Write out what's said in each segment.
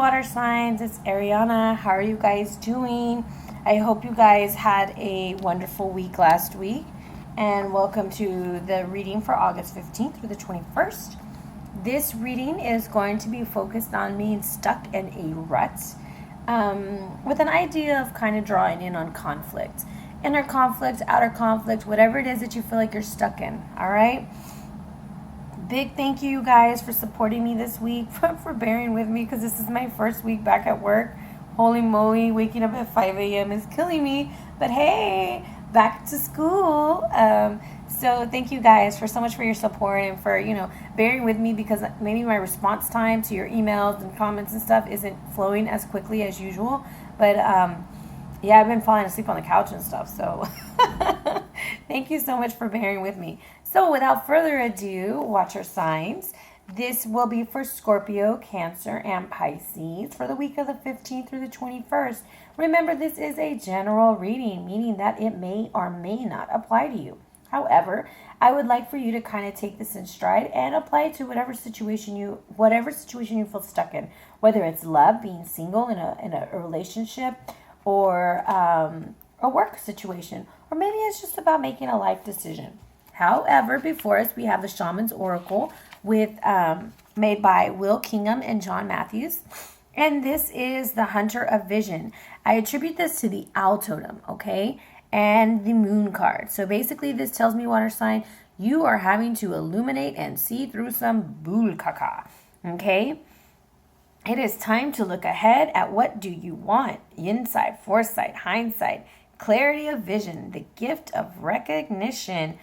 water signs. It's Ariana. How are you guys doing? I hope you guys had a wonderful week last week. And welcome to the reading for August 15th through the 21st. This reading is going to be focused on being stuck in a rut with an idea of kind of drawing in on conflict. Inner conflict, outer conflict, whatever it is that you feel like you're stuck in, all right? Big thank you guys for supporting me this week, for bearing with me, because this is my first week back at work. Holy moly, waking up at 5 a.m. is killing me. But hey, back to school. So thank you guys for so much for your support and for, bearing with me, because maybe my response time to your emails and comments and stuff isn't flowing as quickly as usual. But yeah, I've been falling asleep on the couch and stuff. So thank you so much for bearing with me. So without further ado, water signs. This will be for Scorpio, Cancer, and Pisces for the week of the 15th through the 21st. Remember, this is a general reading, meaning that it may or may not apply to you. However, I would like for you to kind of take this in stride and apply it to whatever situation you feel stuck in, whether it's love, being single in a relationship, or a work situation, or maybe it's just about making a life decision. However, before us, we have the Shaman's Oracle made by Will Kingham and John Matthews. And this is the Hunter of Vision. I attribute this to the Owl Totem, okay? And the Moon card. So basically, this tells me, water sign, you are having to illuminate and see through some bull caca, okay? It is time to look ahead at what do you want. Insight, foresight, hindsight, clarity of vision, the gift of recognition,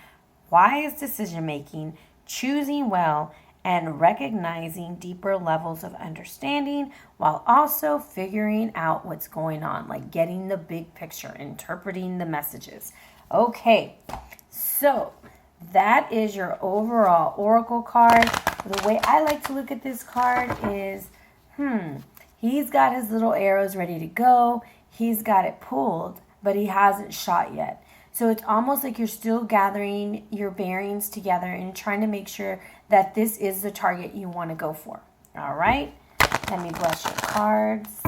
wise decision making, choosing well, and recognizing deeper levels of understanding while also figuring out what's going on, like getting the big picture, interpreting the messages. Okay, so that is your overall oracle card. The way I like to look at this card is, he's got his little arrows ready to go. He's got it pulled, but he hasn't shot yet. So it's almost like you're still gathering your bearings together and trying to make sure that this is the target you want to go for. All right? Let me bless your cards.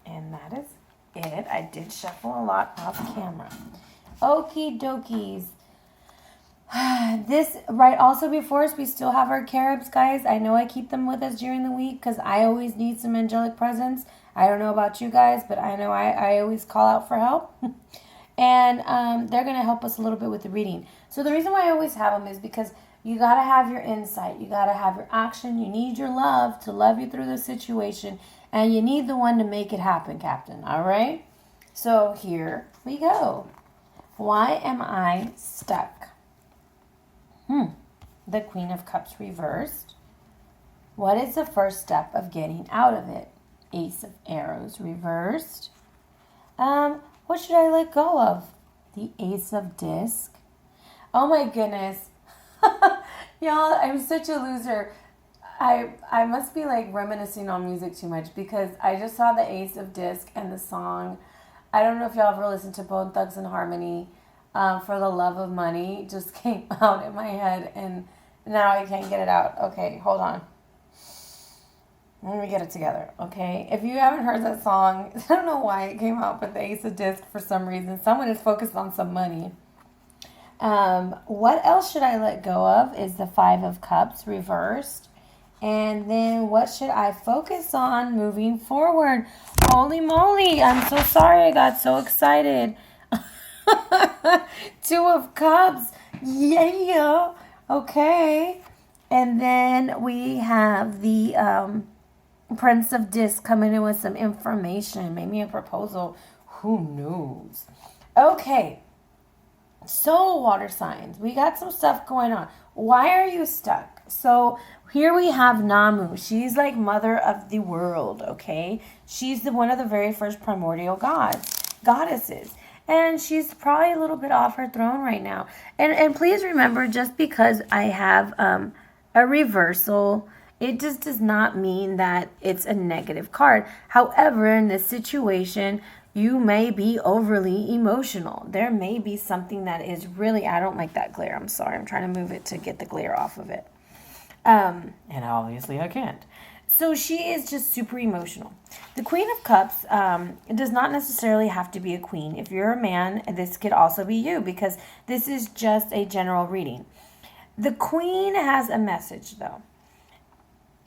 And that is it. I did shuffle a lot off camera. Okie dokies. This, right, also before us, we still have our carobs, guys. I know I keep them with us during the week because I always need some angelic presence. I don't know about you guys, but I know I always call out for help. And they're going to help us a little bit with the reading. So the reason why I always have them is because you got to have your insight. You got to have your action. You need your love to love you through the situation. And you need the one to make it happen, Captain. All right? So here we go. Why am I stuck? The Queen of Cups reversed. What is the first step of getting out of it? Ace of Arrows reversed. What should I let go of? The Ace of Disc. Oh my goodness. Y'all, I'm such a loser. I must be like reminiscing on music too much because I just saw the Ace of Disc and the song. I don't know if y'all ever listened to Bone Thugs and Harmony. For the Love of Money just came out in my head and now I can't get it out. Okay, hold on. Let me get it together, okay? If you haven't heard that song, I don't know why it came out, but the Ace of Disc for some reason. Someone is focused on some money. What else should I let go of is the Five of Cups reversed. And then what should I focus on moving forward? Holy moly, I'm so sorry I got so excited. Two of Cups. Yeah. Okay. And then we have the Prince of Disc coming in with some information. Maybe a proposal. Who knows? Okay. So, water signs. We got some stuff going on. Why are you stuck? So, here we have Namu. She's like mother of the world, okay? She's one of the very first primordial goddesses. And she's probably a little bit off her throne right now. And please remember, just because I have a reversal, it just does not mean that it's a negative card. However, in this situation, You may be overly emotional. There may be something that is really, I don't like that glare. I'm sorry. I'm trying to move it to get the glare off of it. And obviously I can't. So she is just super emotional. The Queen of Cups, it does not necessarily have to be a queen. If you're a man, this could also be you, because this is just a general reading. The Queen has a message, though.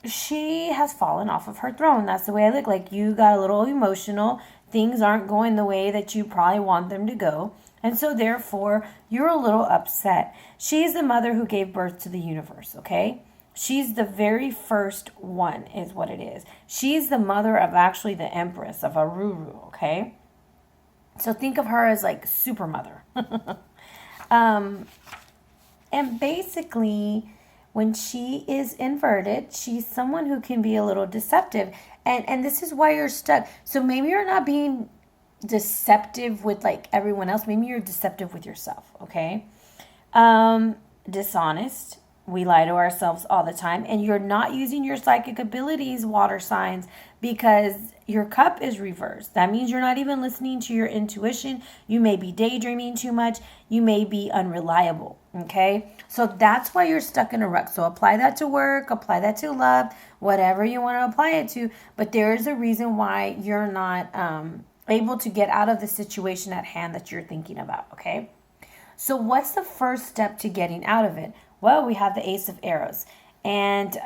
She has fallen off of her throne. That's the way I look. Like, you got a little emotional. Things aren't going the way that you probably want them to go. And so, therefore, you're a little upset. She's the mother who gave birth to the universe, okay? She's the very first one, is what it is. She's the mother of actually the Empress of Aruru, okay? So think of her as like super mother. And basically, when she is inverted, she's someone who can be a little deceptive. And this is why you're stuck. So maybe you're not being deceptive with like everyone else. Maybe you're deceptive with yourself, okay? Dishonest. We lie to ourselves all the time, and you're not using your psychic abilities, water signs, because your cup is reversed. That means you're not even listening to your intuition. You may be daydreaming too much. You may be unreliable, okay? So that's why you're stuck in a rut. So apply that to work, apply that to love, whatever you want to apply it to. But there is a reason why you're not able to get out of the situation at hand that you're thinking about, okay? So what's the first step to getting out of it? Well, we have the Ace of Arrows, and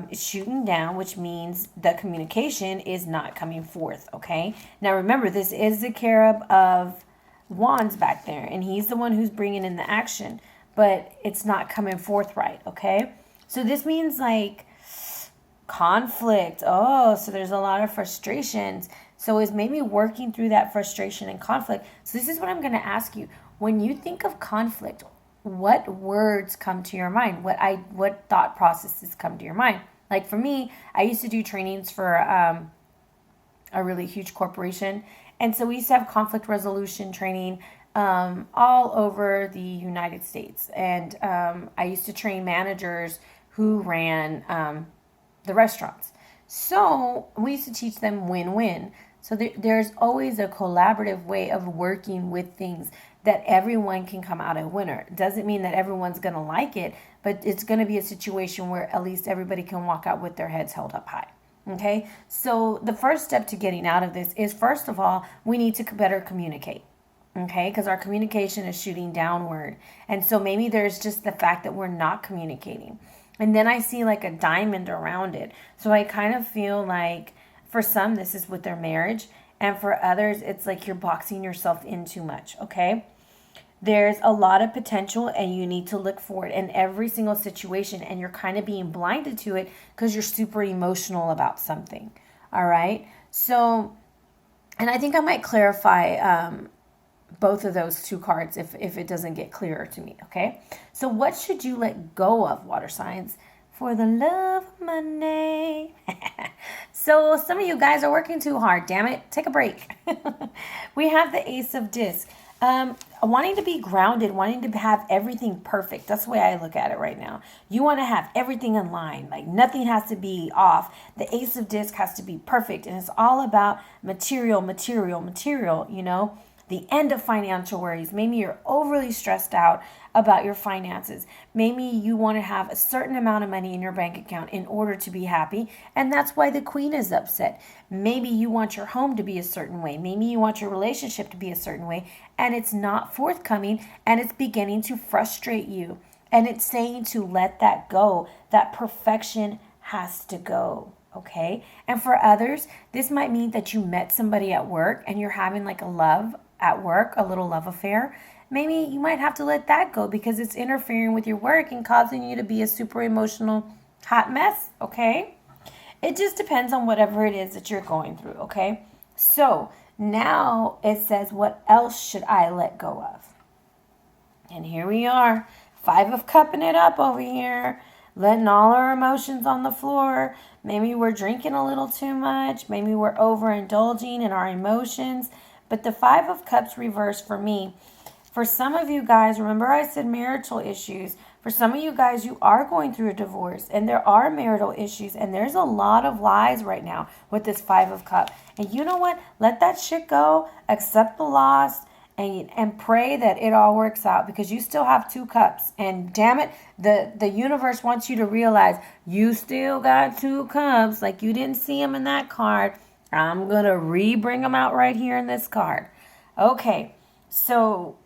it's shooting down, which means the communication is not coming forth, okay? Now, remember, this is the Cherub of Wands back there, and he's the one who's bringing in the action, but it's not coming forth right, okay? So this means, like, conflict. Oh, so there's a lot of frustrations. So it's maybe working through that frustration and conflict. So this is what I'm going to ask you. When you think of conflict, what words come to your mind? What thought processes come to your mind? Like for me, I used to do trainings for a really huge corporation, and so we used to have conflict resolution training all over the United States. And I used to train managers who ran the restaurants. So we used to teach them win-win. So there's always a collaborative way of working with things that everyone can come out a winner. Doesn't mean that everyone's going to like it, but it's going to be a situation where at least everybody can walk out with their heads held up high. Okay? So the first step to getting out of this is, first of all, we need to better communicate. Okay? Because our communication is shooting downward. And so maybe there's just the fact that we're not communicating. And then I see like a diamond around it. So I kind of feel like for some, this is with their marriage. And for others, it's like you're boxing yourself in too much. Okay? There's a lot of potential, and you need to look for it in every single situation, and you're kind of being blinded to it because you're super emotional about something. All right? So, and I think I might clarify both of those two cards if it doesn't get clearer to me, okay? So what should you let go of, water signs? For the love of money. So some of you guys are working too hard. Damn it. Take a break. We have the Ace of Disc. Wanting to be grounded, wanting to have everything perfect. That's the way I look at it right now. You want to have everything in line. Like nothing has to be off. The Ace of Disc has to be perfect. And it's all about material, you know. The end of financial worries. Maybe you're overly stressed out about your finances. Maybe you want to have a certain amount of money in your bank account in order to be happy, and that's why the Queen is upset. Maybe you want your home to be a certain way. Maybe you want your relationship to be a certain way, and it's not forthcoming, and it's beginning to frustrate you. And it's saying to let that go. That perfection has to go. Okay? And for others, this might mean that you met somebody at work and you're having like a love at work, a little love affair. Maybe you might have to let that go because it's interfering with your work and causing you to be a super emotional hot mess, okay? It just depends on whatever it is that you're going through, okay? So now it says, what else should I let go of? And here we are, 5 of cupping it up over here, letting all our emotions on the floor. Maybe we're drinking a little too much. Maybe we're overindulging in our emotions. But the 5 of Cups reversed for me. For some of you guys, remember I said marital issues. For some of you guys, you are going through a divorce and there are marital issues and there's a lot of lies right now with this Five of Cups. And you know what? Let that shit go. Accept the loss and pray that it all works out, because you still have 2 cups. And damn it, the universe wants you to realize you still got 2 cups. Like you didn't see them in that card. I'm going to bring them out right here in this card. Okay, so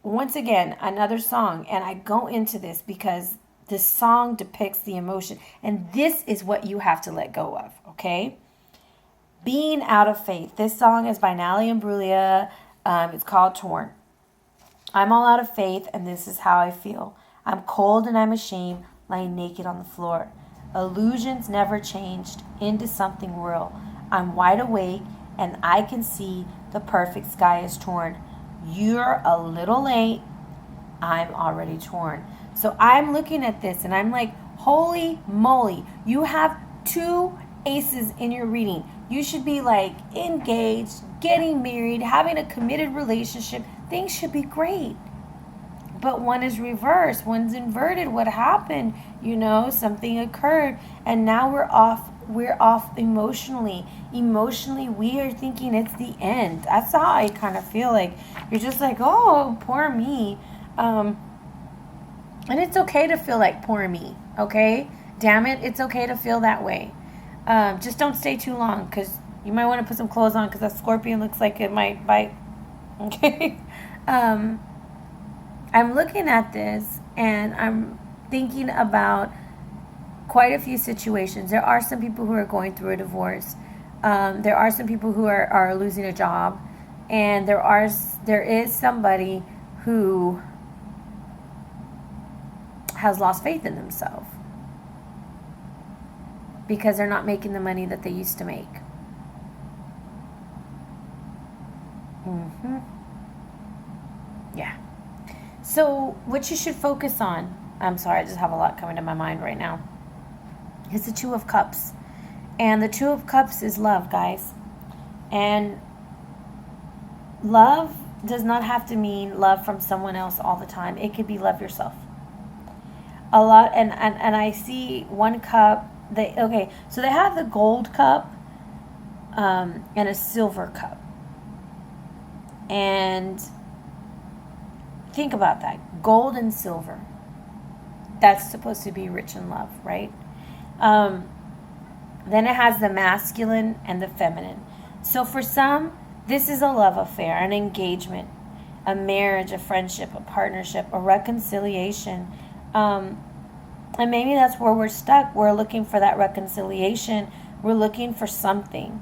once again, another song, and I go into this because this song depicts the emotion, and this is what you have to let go of, okay? Being out of faith. This song is by Natalie Imbruglia. It's called Torn. I'm all out of faith, and this is how I feel. I'm cold and I'm ashamed, lying naked on the floor. Illusions never changed into something real. I'm wide awake, and I can see the perfect sky is torn. You're a little late. I'm already torn. So I'm looking at this and I'm like, holy moly, you have 2 aces in your reading. You should be like engaged, getting married, having a committed relationship. Things should be great. But one is reversed, one's inverted. What happened? Something occurred and now we're off emotionally. Emotionally, we are thinking it's the end. That's how I kind of feel. Like you're just like, oh, poor me. And it's okay to feel like poor me. Okay, damn it, it's okay to feel that way. Just don't stay too long, because you might want to put some clothes on, because that scorpion looks like it might bite. Okay. I'm looking at this and I'm thinking about quite a few situations. There are some people who are going through a divorce. There are some people who are losing a job, and there is somebody who has lost faith in themselves because they're not making the money that they used to make. Yeah. So what you should focus on, I'm sorry, I just have a lot coming to my mind right now, is the 2 of Cups. And the 2 of Cups is love, guys. And love does not have to mean love from someone else all the time. It could be love yourself. A lot, and I see 1 cup. So they have the gold cup and a silver cup. And think about that. Gold and silver. That's supposed to be rich in love, right? Then it has the masculine and the feminine. So for some, this is a love affair, an engagement, a marriage, a friendship, a partnership, a reconciliation. And maybe that's where we're stuck. We're looking for that reconciliation. We're looking for something.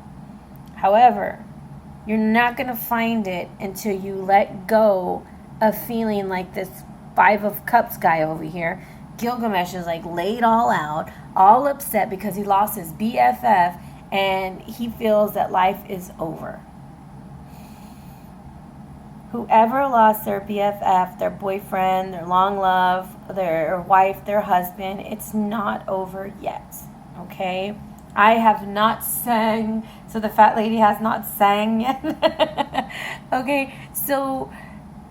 However, you're not going to find it until you let go of feeling like this 5 of Cups guy over here. Gilgamesh is like laid all out, all upset because he lost his BFF, and he feels that life is over. Whoever lost their BFF, their boyfriend, their long love, their wife, their husband, it's not over yet, okay? I have not sang, so the fat lady has not sang yet. Okay, so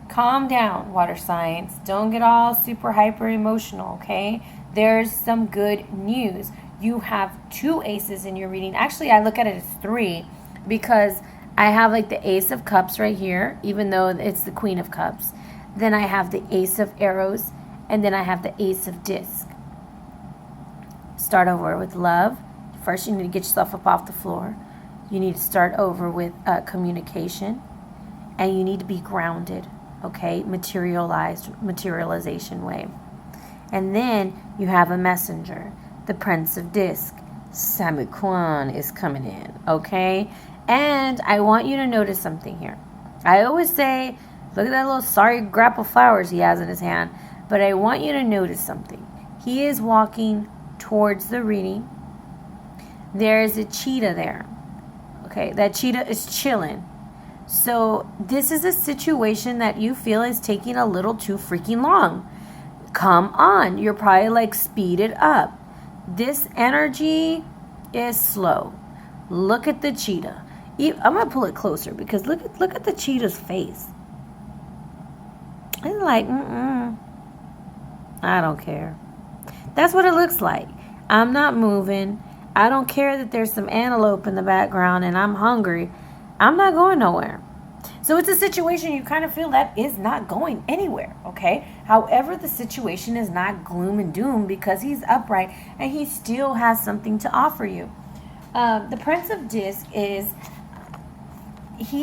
calm down, water signs. Don't get all super hyper emotional, okay? There's some good news. You have 2 aces in your reading. Actually, I look at it as 3 because I have like the Ace of Cups right here, even though it's the Queen of Cups. Then I have the Ace of Arrows, and then I have the Ace of Disc. Start over with love. First, you need to get yourself up off the floor. You need to start over with communication, and you need to be grounded, okay? Materialization way. And then you have a messenger, the Prince of Disc. Samukwan is coming in, okay? And I want you to notice something here. I always say, look at that little sorry grapple flowers he has in his hand. But I want you to notice something. He is walking towards the reading. There is a cheetah there. Okay, that cheetah is chilling. So this is a situation that you feel is taking a little too freaking long. Come on. You're probably like speed it up. This energy is slow. Look at the cheetah. I'm going to pull it closer because look at the cheetah's face. It's like, I don't care. That's what it looks like. I'm not moving. I don't care that there's some antelope in the background and I'm hungry. I'm not going nowhere. So it's a situation you kind of feel that is not going anywhere, okay? However, the situation is not gloom and doom because he's upright and he still has something to offer you. The Prince of Disc he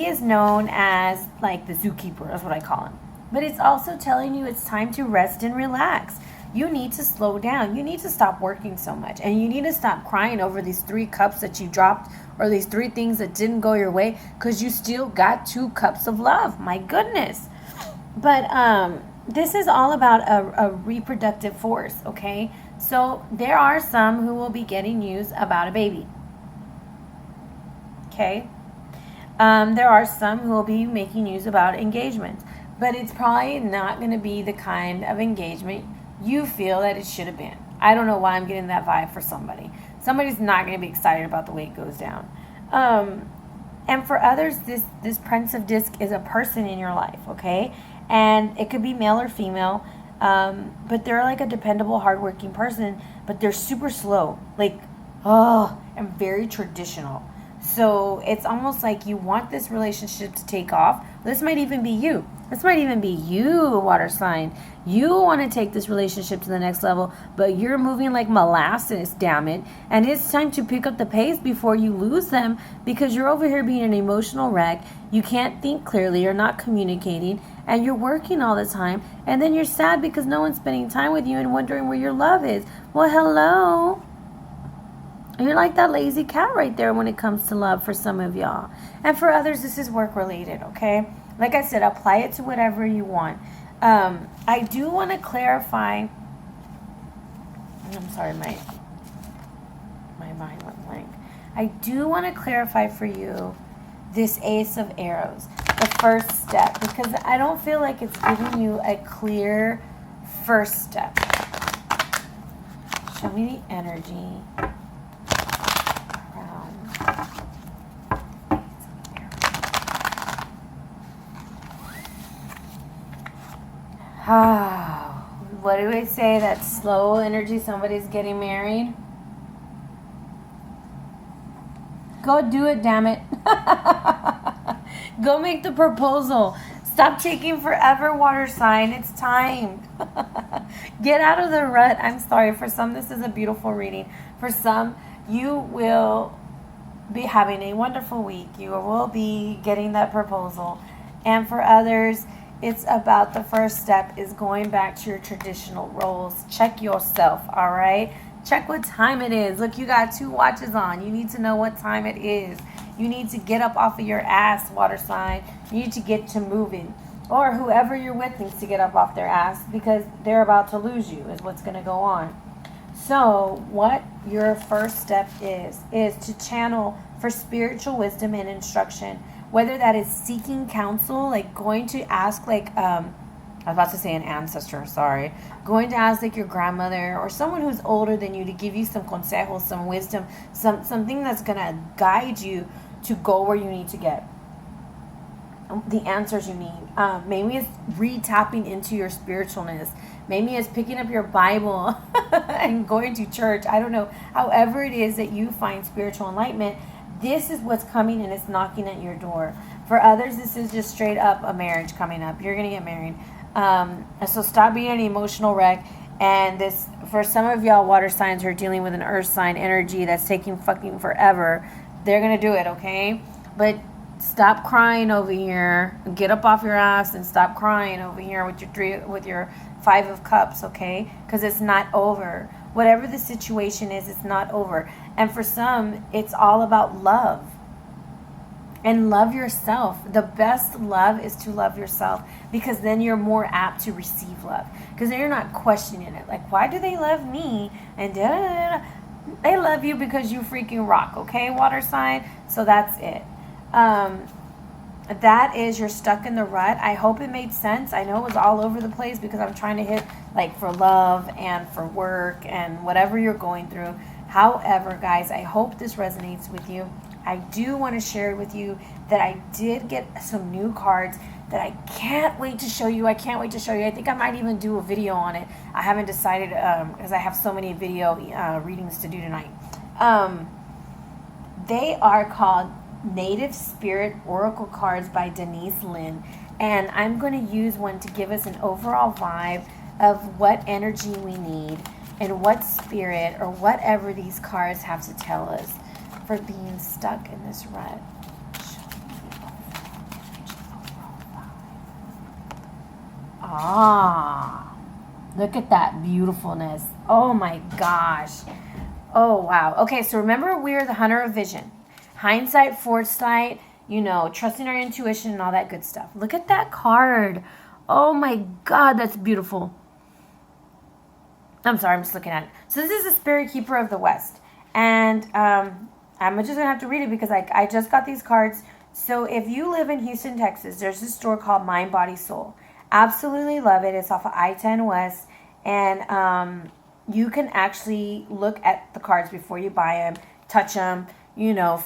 is known as like the zookeeper, that's what I call him. But it's also telling you it's time to rest and relax. You need to slow down. You need to stop working so much. And you need to stop crying over these 3 cups that you dropped or these 3 things that didn't go your way because you still got 2 cups of love. My goodness. But this is all about a reproductive force, okay? So there are some who will be getting news about a baby. Okay? There are some who will be making news about engagements. But it's probably not going to be the kind of engagement you feel that it should have been. I don't know why I'm getting that vibe for somebody. Somebody's not going to be excited about the way it goes down. And for others, this Prince of Disc is a person in your life, okay? And it could be male or female, but they're like a dependable, hardworking person, but they're super slow, and very traditional. So it's almost like you want this relationship to take off. This might even be you. This might even be you, water sign. You want to take this relationship to the next level, but you're moving like molasses, damn it. And it's time to pick up the pace before you lose them because you're over here being an emotional wreck. You can't think clearly. You're not communicating. And you're working all the time. And then you're sad because no one's spending time with you and wondering where your love is. Well, hello. You're like that lazy cat right there when it comes to love for some of y'all. And for others, this is work related, okay? Like I said, apply it to whatever you want. I do want to clarify. I'm sorry, my mind went blank. I do want to clarify for you this Ace of Arrows, the first step, because I don't feel like it's giving you a clear first step. Show me the energy. What do I say? That slow energy, somebody's getting married. Go do it, damn it. Go make the proposal. Stop taking forever, water sign. It's time. Get out of the rut. I'm sorry. For some, this is a beautiful reading. For some, you will be having a wonderful week. You will be getting that proposal. And for others, it's about the first step is going back to your traditional roles. Check yourself, all right? Check what time it is. Look, you got 2 watches on. You need to know what time it is. You need to get up off of your ass, water sign. You need to get to moving. Or whoever you're with needs to get up off their ass because they're about to lose you is what's going to go on. So what your first step is to channel for spiritual wisdom and instruction. Whether that is seeking counsel, like going to ask I was about to say an ancestor, sorry. Going to ask like your grandmother or someone who's older than you to give you some consejos, some wisdom, something that's going to guide you to go where you need to get. The answers you need. Maybe it's re-tapping into your spiritualness. Maybe it's picking up your Bible and going to church. I don't know. However it is that you find spiritual enlightenment, this is what's coming and it's knocking at your door. For others, this is just straight up a marriage coming up. You're going to get married. So stop being an emotional wreck. And this, for some of y'all water signs who are dealing with an earth sign energy that's taking fucking forever, they're going to do it, okay? But stop crying over here. Get up off your ass and stop crying over here with your 5 of Cups, okay? Because it's not over. Whatever the situation is, it's not over. And for some, it's all about love. And love yourself. The best love is to love yourself because then you're more apt to receive love. Because then you're not questioning it. Like, why do they love me? And they love you because you freaking rock, okay, water sign? So that's it. That is you're stuck in the rut. I hope it made sense. I know it was all over the place because I'm trying to hit like for love and for work and whatever you're going through. However, guys, I hope this resonates with you. I do want to share with you that I did get some new cards that I can't wait to show you. I can't wait to show you. I think I might even do a video on it. I haven't decided because I have so many video readings to do tonight. They are called Native Spirit Oracle cards by Denise Linn. And I'm going to use one to give us an overall vibe of what energy we need and what spirit or whatever these cards have to tell us for being stuck in this rut. Ah, look at that beautifulness. Oh my gosh. Oh, wow. Okay, so remember, we're the hunter of vision. Hindsight, foresight, trusting our intuition and all that good stuff. Look at that card. Oh my God, that's beautiful. I'm sorry, I'm just looking at it. So this is the Spirit Keeper of the West. And I'm just going to have to read it because I just got these cards. So if you live in Houston, Texas, there's this store called Mind, Body, Soul. Absolutely love it. It's off of I-10 West. And you can actually look at the cards before you buy them, touch them,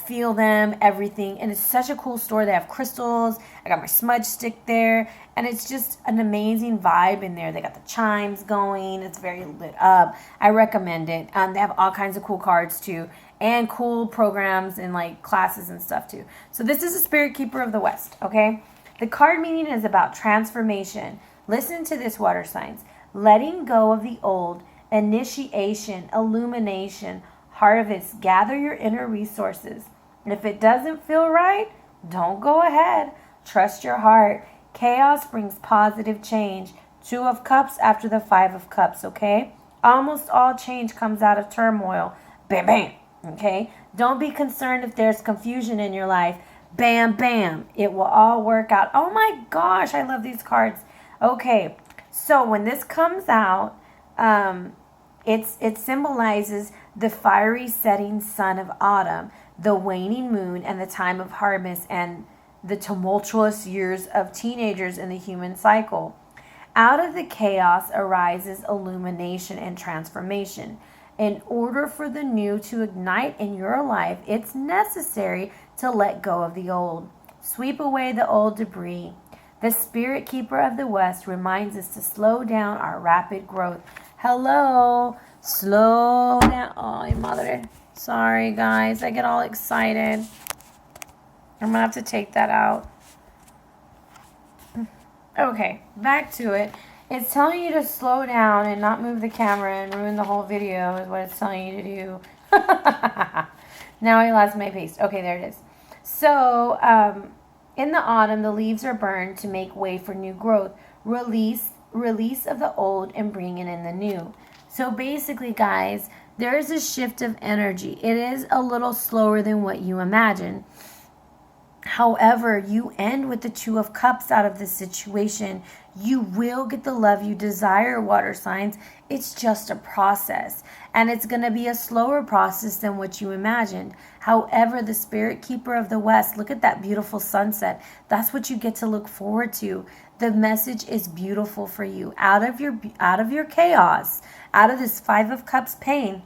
feel them, everything. And it's such a cool store. They have crystals. I got my smudge stick there. And it's just an amazing vibe in there. They got the chimes going. It's very lit up. I recommend it. They have all kinds of cool cards too. And cool programs and like classes and stuff too. So this is a Spirit Keeper of the West, okay? The card meaning is about transformation. Listen to this, water signs. Letting go of the old, initiation, illumination, harvest. Gather your inner resources. And if it doesn't feel right, don't go ahead. Trust your heart. Chaos brings positive change. 2 of Cups after the 5 of Cups, okay? Almost all change comes out of turmoil. Bam, bam, okay? Don't be concerned if there's confusion in your life. Bam, bam. It will all work out. Oh my gosh, I love these cards. Okay, so when this comes out, it symbolizes the fiery setting sun of autumn, the waning moon, and the time of harvest, and the tumultuous years of teenagers in the human cycle. Out of the chaos arises illumination and transformation. In order for the new to ignite in your life, it's necessary to let go of the old. Sweep away the old debris. The Spirit Keeper of the West reminds us to slow down our rapid growth. Hello, slow down. Oh, madre. Sorry, guys. I get all excited. I'm going to have to take that out. Okay, back to it. It's telling you to slow down and not move the camera and ruin the whole video is what it's telling you to do. Now I lost my paste. Okay, there it is. So, in the autumn, the leaves are burned to make way for new growth. Release of the old and bringing in the new. So basically, guys, there is a shift of energy. It is a little slower than what you imagine. However, you end with the 2 of Cups out of this situation. You will get the love you desire, water signs. It's just a process. And it's going to be a slower process than what you imagined. However, the Spirit Keeper of the West, look at that beautiful sunset. That's what you get to look forward to. The message is beautiful for you. Out of your chaos, out of this 5 of Cups pain,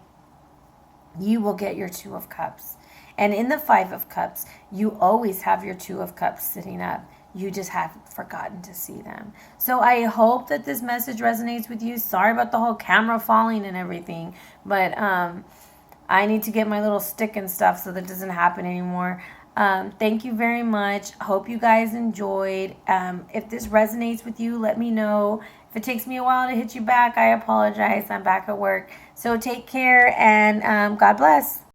you will get your 2 of Cups. And in the 5 of Cups, you always have your 2 of Cups sitting up. You just have forgotten to see them. So I hope that this message resonates with you. Sorry about the whole camera falling and everything. But I need to get my little stick and stuff so that doesn't happen anymore. Thank you very much. Hope you guys enjoyed. If this resonates with you, let me know. If it takes me a while to hit you back, I apologize. I'm back at work. So take care and God bless.